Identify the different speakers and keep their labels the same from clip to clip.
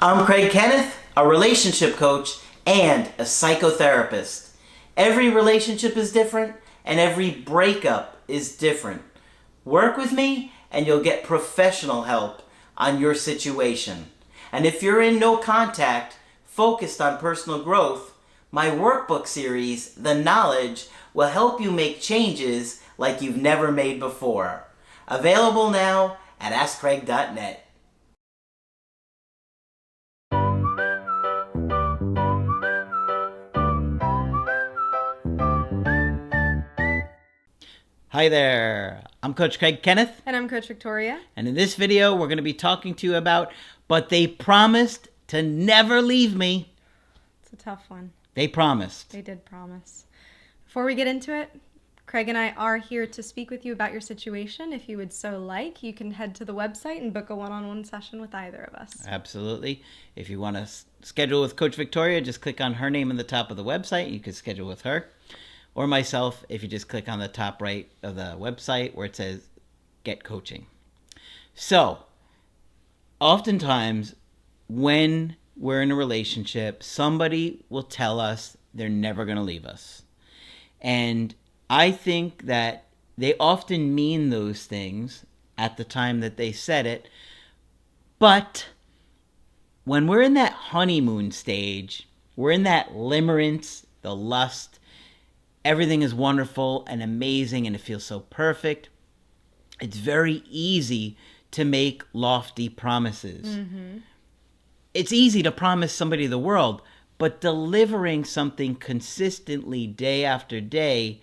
Speaker 1: I'm Craig Kenneth, a relationship coach and a psychotherapist. Every relationship is different and every breakup is different. Work with me and you'll get professional help on your situation. And if you're in no contact, focused on personal growth, my workbook series, The Knowledge, will help you make changes like you've never made before. Available now at AskCraig.net. Hi there, I'm Coach Craig Kenneth.
Speaker 2: And I'm Coach Victoria.
Speaker 1: And in this video, we're going to be talking to you about, but they promised to never leave me.
Speaker 2: It's a tough one.
Speaker 1: They promised.
Speaker 2: They did promise. Before we get into it, Craig and I are here to speak with you about your situation. If you would so like, you can head to the website and book a one-on-one session with either of us.
Speaker 1: Absolutely. If you want to schedule with Coach Victoria, just click on her name in the top of the website. You can schedule with her. Or myself, if you just click on the top right of the website where it says Get Coaching. So, oftentimes when we're in a relationship, somebody will tell us they're never going to leave us. And I think that they often mean those things at the time that they said it. But when we're in that honeymoon stage, we're in that limerence, the lust, everything is wonderful and amazing and it feels so perfect. It's very easy to make lofty promises. Mm-hmm. It's easy to promise somebody the world, but delivering something consistently day after day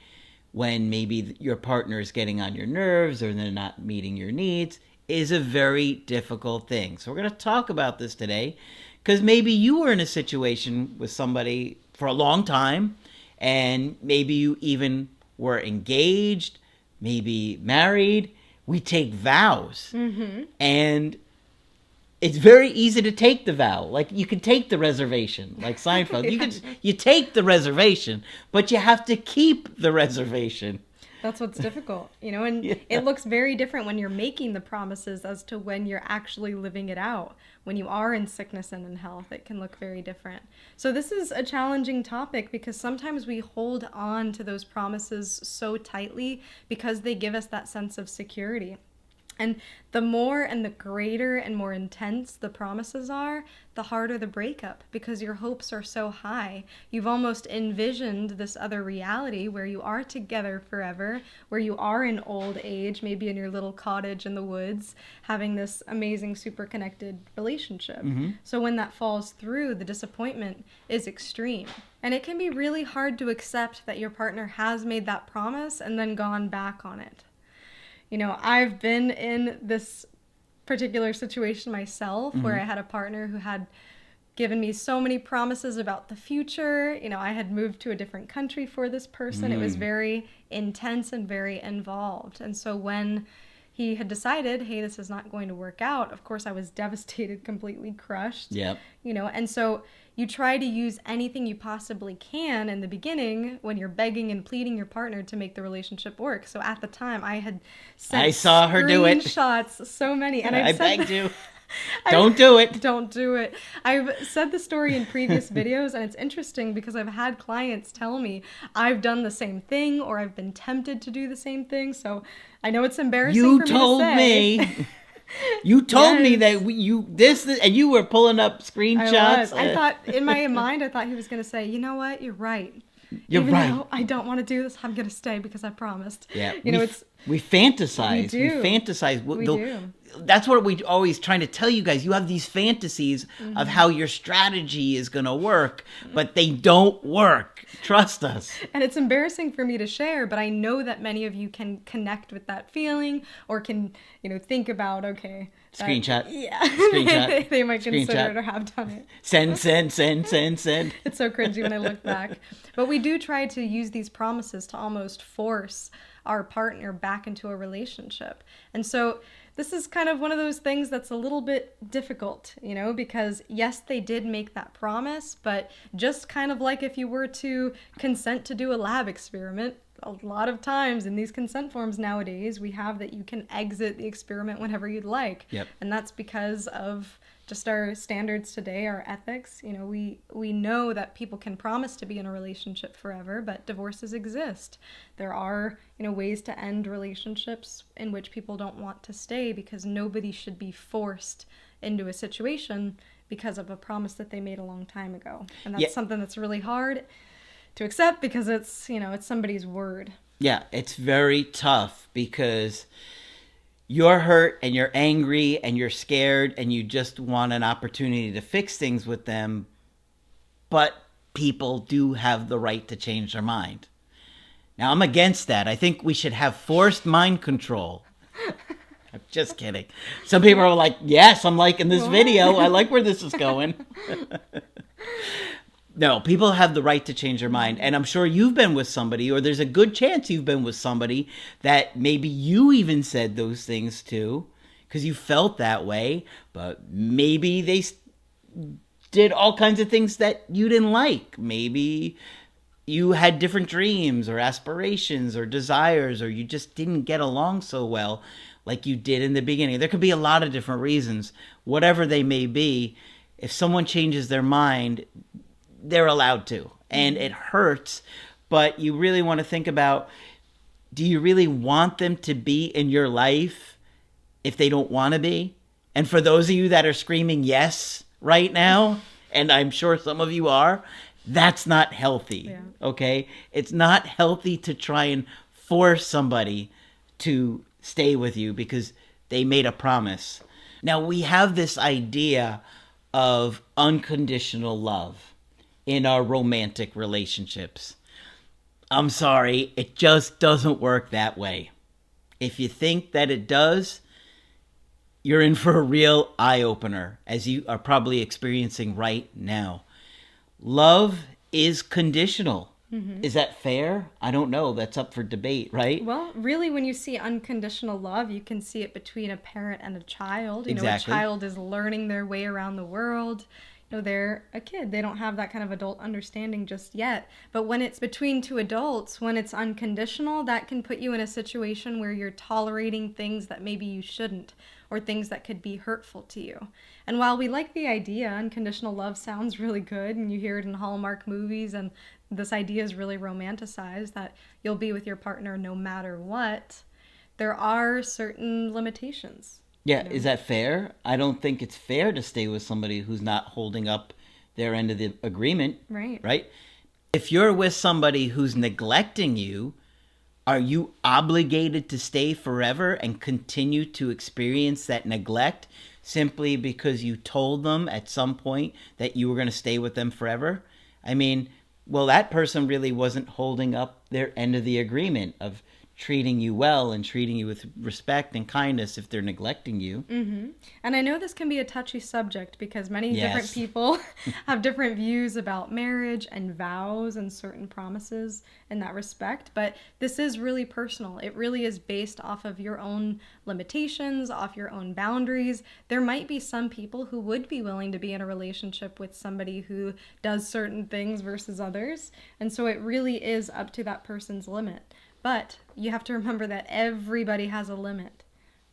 Speaker 1: when maybe your partner is getting on your nerves or they're not meeting your needs is a very difficult thing. So we're going to talk about this today because maybe you were in a situation with somebody for a long time. And maybe you even were engaged, maybe married. We take vows. Mm-hmm. And it's very easy to take the vow. Like you can take the reservation, like Seinfeld. You take the reservation, but you have to keep the reservation.
Speaker 2: That's what's difficult, and It looks very different when you're making the promises as to when you're actually living it out. When you are in sickness and in health, it can look very different. So this is a challenging topic because sometimes we hold on to those promises so tightly because they give us that sense of security. And the more and the greater and more intense the promises are, the harder the breakup because your hopes are so high. You've almost envisioned this other reality where you are together forever, where you are in old age, maybe in your little cottage in the woods, having this amazing, super connected relationship. Mm-hmm. So when that falls through, the disappointment is extreme. And it can be really hard to accept that your partner has made that promise and then gone back on it. I've been in this particular situation myself mm-hmm. where I had a partner who had given me so many promises about the future. I had moved to a different country for this person. It was very intense and very involved. And so when he had decided, hey, this is not going to work out, of course I was devastated, completely crushed. Yep. And so you try to use anything you possibly can in the beginning when you're begging and pleading your partner to make the relationship work. So at the time, I had sent
Speaker 1: I saw her do it.
Speaker 2: Screenshots, so many. And
Speaker 1: I begged you. Don't do it.
Speaker 2: Don't do it. I've said the story in previous videos, and it's interesting because I've had clients tell me I've done the same thing or I've been tempted to do the same thing. So I know it's embarrassing for me to say.
Speaker 1: You told me. You told me that this, and you were pulling up screenshots.
Speaker 2: I thought, in my mind, he was going to say, you know what, you're right.
Speaker 1: Even
Speaker 2: though I don't want to do this, I'm going to stay because I promised.
Speaker 1: Yeah, we fantasize.
Speaker 2: We
Speaker 1: fantasize.
Speaker 2: We do.
Speaker 1: That's what we always trying to tell you guys. You have these fantasies mm-hmm. of how your strategy is going to work, but they don't work. Trust us.
Speaker 2: And it's embarrassing for me to share, but I know that many of you can connect with that feeling or can, think about, okay.
Speaker 1: Screenshot.
Speaker 2: Yeah.
Speaker 1: Screenshot.
Speaker 2: They might consider it or have done it.
Speaker 1: Send.
Speaker 2: It's so cringy when I look back. But we do try to use these promises to almost force our partner back into a relationship. And so this is kind of one of those things that's a little bit difficult, because yes, they did make that promise, but just kind of like if you were to consent to do a lab experiment, a lot of times in these consent forms nowadays, we have that you can exit the experiment whenever you'd like.
Speaker 1: Yep.
Speaker 2: And that's because of just our standards today, our ethics. You know, we know that people can promise to be in a relationship forever, but divorces exist. There are, you know, ways to end relationships in which people don't want to stay, because nobody should be forced into a situation because of a promise that they made a long time ago. And that's something that's really hard to accept, because it's, you know, it's somebody's word.
Speaker 1: Yeah, it's very tough because you're hurt and you're angry and you're scared and you just want an opportunity to fix things with them. But people do have the right to change their mind. Now, I'm against that. I think we should have forced mind control. I'm just kidding. Some people are like, yes, I'm liking this video. I like where this is going. No, people have the right to change their mind. And I'm sure you've been with somebody, or there's a good chance you've been with somebody that maybe you even said those things to because you felt that way. But maybe they did all kinds of things that you didn't like. Maybe you had different dreams or aspirations or desires, or you just didn't get along so well like you did in the beginning. There could be a lot of different reasons. Whatever they may be, if someone changes their mind, they're allowed to, and it hurts, but you really want to think about, do you really want them to be in your life if they don't want to be? And for those of you that are screaming yes right now, and I'm sure some of you are, that's not healthy. Okay? It's not healthy to try and force somebody to stay with you because they made a promise. Now, we have this idea of unconditional love in our romantic relationships. I'm sorry, it just doesn't work that way. If you think that it does, you're in for a real eye-opener, as you are probably experiencing right now. Love is conditional. Is that fair? I don't know. That's up for debate, right?
Speaker 2: Well, really, when you see unconditional love, you can see it between a parent and a child. You
Speaker 1: Exactly.
Speaker 2: know, a child is learning their way around the world. You know, they're a kid. They don't have that kind of adult understanding just yet. But when it's between two adults, when it's unconditional, that can put you in a situation where you're tolerating things that maybe you shouldn't, or things that could be hurtful to you. And while we like the idea, unconditional love sounds really good, and you hear it in Hallmark movies, and this idea is really romanticized, that you'll be with your partner no matter what, there are certain limitations.
Speaker 1: Yeah,
Speaker 2: You know?
Speaker 1: is that fair? I don't think it's fair to stay with somebody who's not holding up their end of the agreement.
Speaker 2: Right.
Speaker 1: Right? If you're with somebody who's neglecting you, are you obligated to stay forever and continue to experience that neglect simply because you told them at some point that you were going to stay with them forever? I mean, well, that person really wasn't holding up their end of the agreement of treating you well and treating you with respect and kindness if they're neglecting you.
Speaker 2: And I know this can be a touchy subject because many
Speaker 1: Yes.
Speaker 2: different people have different views about marriage and vows and certain promises in that respect. But this is really personal. It really is based off of your own limitations, off your own boundaries. There might be some people who would be willing to be in a relationship with somebody who does certain things versus others. And so it really is up to that person's limit. But you have to remember that everybody has a limit,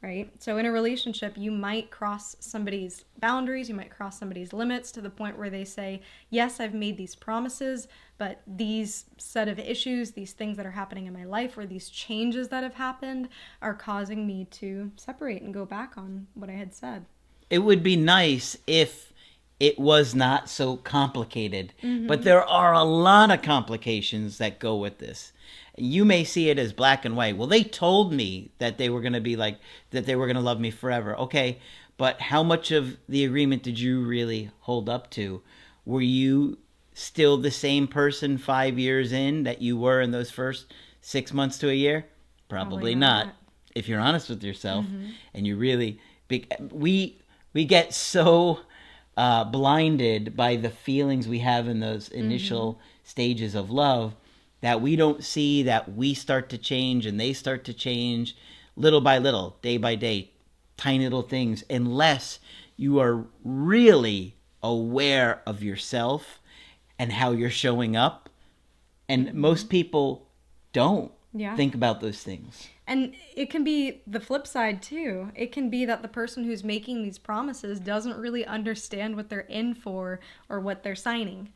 Speaker 2: right? So in a relationship, you might cross somebody's boundaries, you might cross somebody's limits to the point where they say, yes, I've made these promises, but these set of issues, these things that are happening in my life, or these changes that have happened are causing me to separate and go back on what I had said.
Speaker 1: It would be nice if it was not so complicated, but there are a lot of complications that go with this. You may see it as black and white. Well, they told me that they were going to be like, that they were going to love me forever. Okay, but how much of the agreement did you really hold up to? Were you still the same person 5 years in that you were in those first 6 months to a year? Probably not. If you're honest with yourself and you really, we get so blinded by the feelings we have in those initial stages of love that we don't see that we start to change and they start to change little by little, day by day, tiny little things, unless you are really aware of yourself and how you're showing up. And most people don't think about those things.
Speaker 2: And it can be the flip side too. It can be that the person who's making these promises doesn't really understand what they're in for or what they're signing.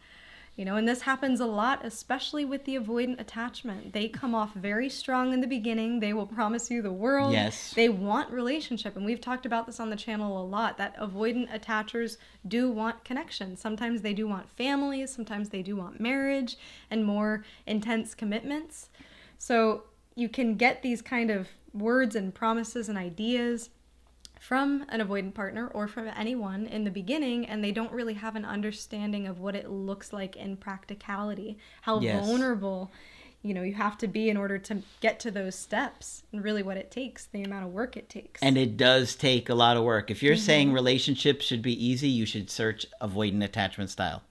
Speaker 2: And this happens a lot, especially with the avoidant attachment. They come off very strong in the beginning. They will promise you the world.
Speaker 1: Yes.
Speaker 2: They want relationship. And we've talked about this on the channel a lot, that avoidant attachers do want connection. Sometimes they do want families. Sometimes they do want marriage and more intense commitments. So you can get these kind of words and promises and ideas from an avoidant partner or from anyone in the beginning, and they don't really have an understanding of what it looks like in practicality, how vulnerable you have to be in order to get to those steps, and really what it takes, the amount of work it takes.
Speaker 1: And it does take a lot of work. If you're saying relationships should be easy, you should search avoidant attachment style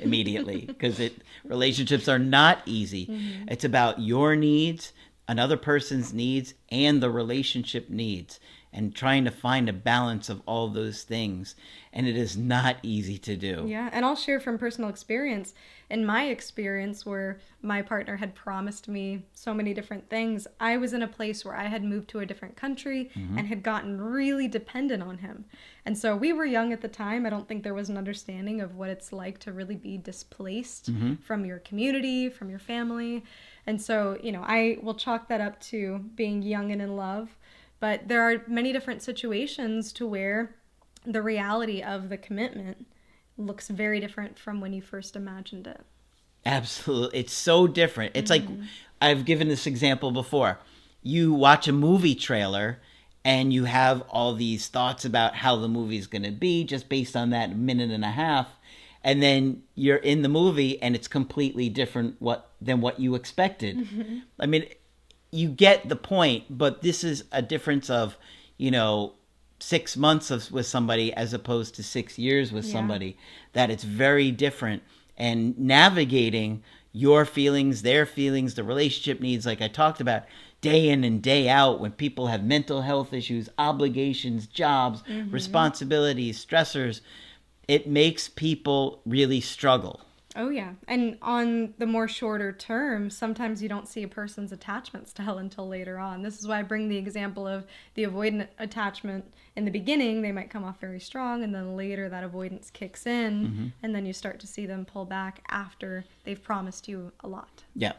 Speaker 1: immediately, because relationships are not easy. It's about your needs, another person's needs, and the relationship needs, and trying to find a balance of all those things. And it is not easy to do.
Speaker 2: Yeah, and I'll share from personal experience. In my experience, where my partner had promised me so many different things, I was in a place where I had moved to a different country and had gotten really dependent on him. And so we were young at the time. I don't think there was an understanding of what it's like to really be displaced from your community, from your family. And so, I will chalk that up to being young and in love. But there are many different situations to where the reality of the commitment looks very different from when you first imagined it.
Speaker 1: Absolutely. It's so different. It's like, I've given this example before. You watch a movie trailer and you have all these thoughts about how the movie's going to be just based on that minute and a half. And then you're in the movie and it's completely different than what you expected. I mean, you get the point, but this is a difference of, 6 months with somebody as opposed to 6 years with somebody, that it's very different. And navigating your feelings, their feelings, the relationship needs, like I talked about, day in and day out, when people have mental health issues, obligations, jobs, responsibilities, stressors, it makes people really struggle.
Speaker 2: Oh, yeah. And on the more shorter term, sometimes you don't see a person's attachment style until later on. This is why I bring the example of the avoidant attachment. In the beginning, they might come off very strong, and then later that avoidance kicks in, and then you start to see them pull back after they've promised you a lot.
Speaker 1: Yeah.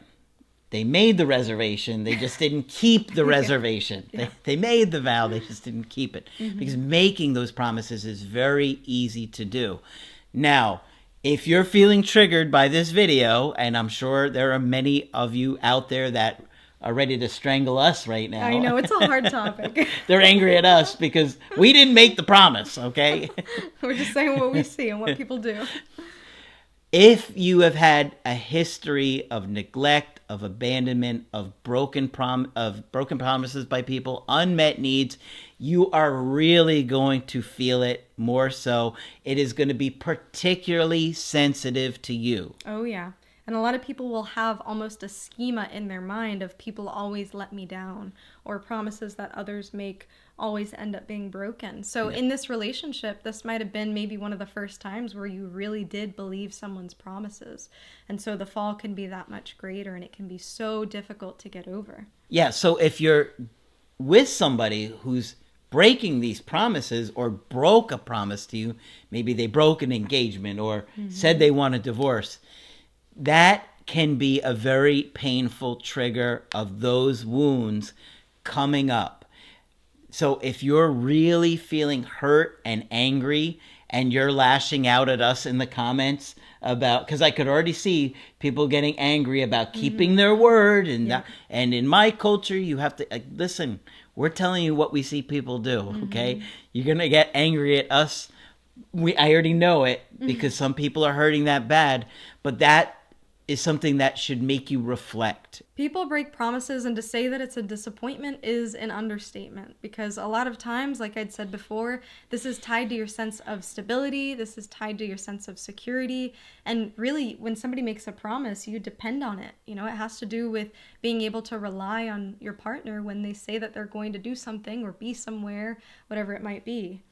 Speaker 1: They made the reservation, they just didn't keep the reservation. They made the vow, they just didn't keep it. Because making those promises is very easy to do. Now, if you're feeling triggered by this video, and I'm sure there are many of you out there that are ready to strangle us right now.
Speaker 2: I know, it's a hard topic.
Speaker 1: They're angry at us because we didn't make the promise, okay?
Speaker 2: We're just saying what we see and what people do.
Speaker 1: If you have had a history of neglect, of abandonment, of broken promises by people, unmet needs, you are really going to feel it more so. It is going to be particularly sensitive to you.
Speaker 2: Oh, yeah. And a lot of people will have almost a schema in their mind of people always let me down, or promises that others make always end up being broken. So in this relationship, this might have been maybe one of the first times where you really did believe someone's promises. And so the fall can be that much greater, and it can be so difficult to get over.
Speaker 1: Yeah, so if you're with somebody who's breaking these promises or broke a promise to you, maybe they broke an engagement or said they want a divorce, that can be a very painful trigger of those wounds coming up. So if you're really feeling hurt and angry and you're lashing out at us in the comments about, because I could already see people getting angry about keeping their word, and and in my culture you have to listen, we're telling you what we see people do, okay? You're going to get angry at us. I already know it because some people are hurting that bad, but that is something that should make you reflect.
Speaker 2: People break promises, and to say that it's a disappointment is an understatement, because a lot of times, like I'd said before, this is tied to your sense of stability, this is tied to your sense of security, and really when somebody makes a promise, you depend on it. It has to do with being able to rely on your partner when they say that they're going to do something or be somewhere, whatever it might be.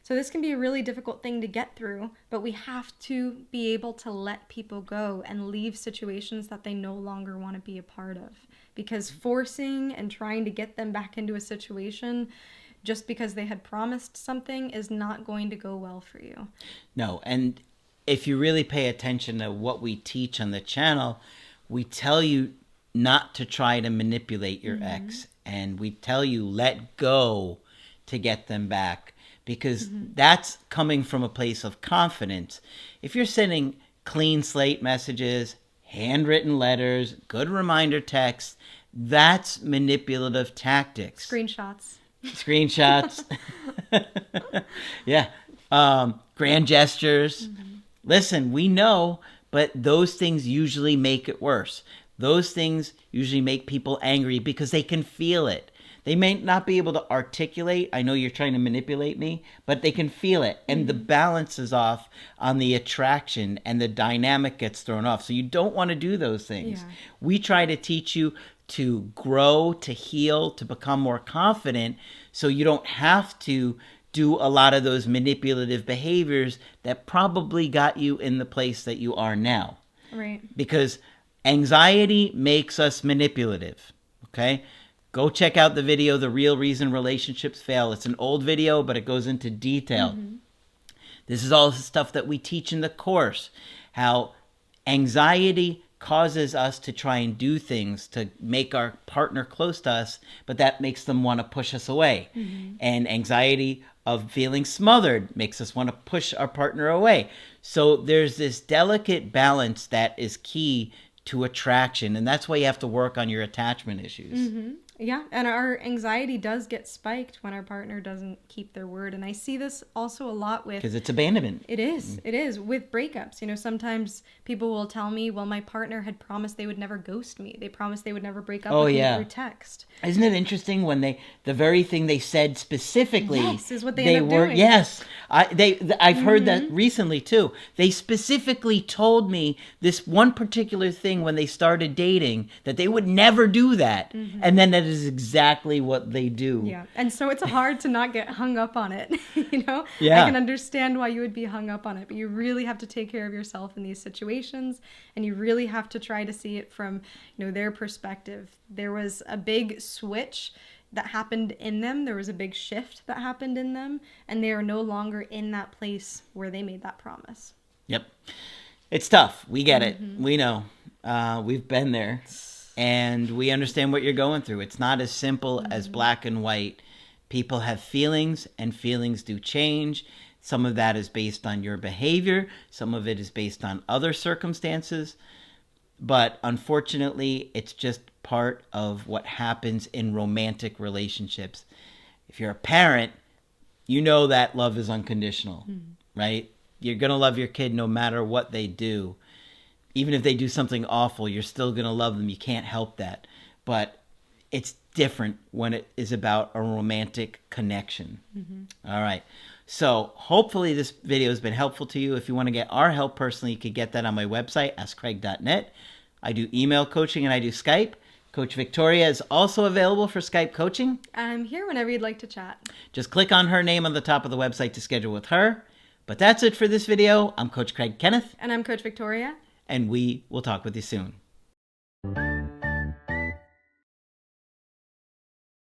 Speaker 2: So this can be a really difficult thing to get through, but we have to be able to let people go and leave situations that they no longer want to be a part of. because forcing and trying to get them back into a situation just because they had promised something is not going to go well for you.
Speaker 1: No, and if you really pay attention to what we teach on the channel, we tell you not to try to manipulate your ex, and we tell you let go to get them back, because that's coming from a place of confidence. If you're sending clean slate messages, handwritten letters, good reminder texts, that's manipulative tactics.
Speaker 2: Screenshots.
Speaker 1: Yeah. Grand gestures. Listen, we know, but those things usually make it worse. Those things usually make people angry because they can feel it. They may not be able to articulate, I know you're trying to manipulate me, but they can feel it. And the balance is off on the attraction, and the dynamic gets thrown off. So you don't want to do those things.
Speaker 2: Yeah.
Speaker 1: We try to teach you to grow, to heal, to become more confident, so you don't have to do a lot of those manipulative behaviors that probably got you in the place that you are now.
Speaker 2: Right.
Speaker 1: Because anxiety makes us manipulative, okay? Go check out the video, The Real Reason Relationships Fail. It's an old video, but it goes into detail. This is all the stuff that we teach in the course, how anxiety causes us to try and do things to make our partner close to us, but that makes them want to push us away. And anxiety of feeling smothered makes us want to push our partner away. So there's this delicate balance that is key to attraction, and that's why you have to work on your attachment issues.
Speaker 2: Yeah, and our anxiety does get spiked when our partner doesn't keep their word. And I see this also a lot with...
Speaker 1: Because it's abandonment.
Speaker 2: It is. It is. With breakups. You know, sometimes people will tell me, well, my partner had promised they would never ghost me. They promised they would never break up with me through text.
Speaker 1: Isn't it interesting when the very thing they said specifically...
Speaker 2: Yes, is what they end up doing.
Speaker 1: Yes. I've heard that recently, too. They specifically told me this one particular thing when they started dating, that they would never do that. And then that is exactly what they do.
Speaker 2: Yeah. And so it's hard to not get hung up on it. You know?
Speaker 1: Yeah.
Speaker 2: I can understand why you would be hung up on it, but you really have to take care of yourself in these situations, and you really have to try to see it from, you know, their perspective. There was a big switch that happened in them. There was a big shift that happened in them, and they are no longer in that place where they made that promise.
Speaker 1: Yep. It's tough. We get it. We know. We've been there. And we understand what you're going through. It's not as simple as black and white. People have feelings, and feelings do change. Some of that is based on your behavior. Some of it is based on other circumstances. But unfortunately, it's just part of what happens in romantic relationships. If you're a parent, you know that love is unconditional, right? You're going to love your kid no matter what they do. Even if they do something awful, you're still going to love them. You can't help that. But it's different when it is about a romantic connection. All right. So hopefully this video has been helpful to you. If you want to get our help personally, you can get that on my website, askcraig.net. I do email coaching and I do Skype. Coach Victoria is also available for Skype coaching.
Speaker 2: I'm here whenever you'd like to chat.
Speaker 1: Just click on her name on the top of the website to schedule with her. But that's it for this video. I'm Coach Craig Kenneth.
Speaker 2: And I'm Coach Victoria.
Speaker 1: And we will talk with you soon.